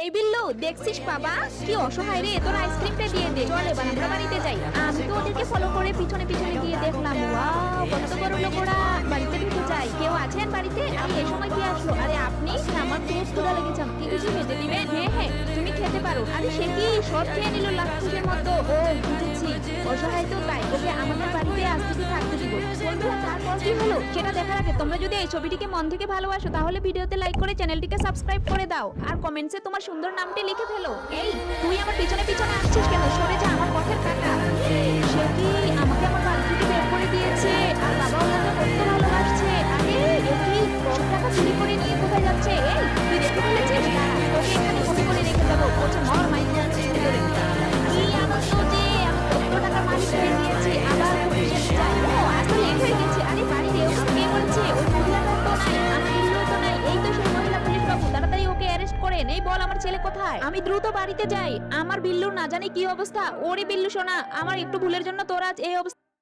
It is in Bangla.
এই বিল্লু দেখছিস বাবা কি অসহায় রে, তোর আইসক্রিমটা দিয়ে দে। চল এবার আমরা বাড়িতে যাই। আমি তো ওদেরকে ফলো করে পিছনে পিছনে গিয়ে দেখলাম, ওয়াও কত বড় লোক ওরা। বাড়িতে ঢুকে যাই। কেউ আছেন বাড়িতে? আরে এই সময় কি আসলো? আরে আপনি? আমার খুব ক্ষুধা লেগেছে, আমাকে কিছু খেতে দিবেন? হ্যাঁ হ্যাঁ তুমি খেতে পারো। আরে সে কি সব খেয়ে নিল লাক্ষুসের মতো। ও বুঝেছি, অসহায় তো তাই ওকে আমাদের বাড়িতে আসতে থাকতে দিব। বন্ধুরা তারপর কি হলো সেটা দেখার আগে তোমরা যদি এই ছবিটিকে মন থেকে ভালোবাসো তাহলে ভিডিওতে লাইক করে চ্যানেলটিকে সাবস্ক্রাইব করে দাও আর কমেন্টসে তোমার সুন্দর নামটি লিখে ফেলো। এই তুই আমার পিছনে পিছনে আসছিস কেন? সরে যা আমার পথের কাটা। সে কি আমাকে আমার বাড়ি থেকে বের করে দিয়েছে আর বাবা ওনাকে কত ভালোবাসছে। আরে এ কি সব টাকা চুরি করে নিয়ে কোথায় যাচ্ছে? এই তুই দেখে ফেলেছিস? দাঁড়া, তোকে এখানে কপি করে রেখে দেবো। বলছে মর মাইক যাচ্ছিস ভিতরে। কি আনন্দ যে আমি কত টাকার মালিক হয়ে গিয়েছি। আবার পুলিশের চাই। ও আসলে লেট হয়ে গেছে। আরে বাড়ির এও কে করেছে? ওই মহিলাটা তো নাই, আমার বিল্লু তো নাই। এই তো সেই মহিলা। পুলিশ বাবু তাড়াতাড়ি ওকে অ্যারেস্ট করেন। এই বল আমার ছেলে কোথায়? আমি দ্রুত বাড়িতে যাই। আমার বিল্লুর না জানি কি অবস্থা। ওরে বিল্লু সোনা, আমার একটু ভুলের জন্য তোর আজ এই অবস্থা।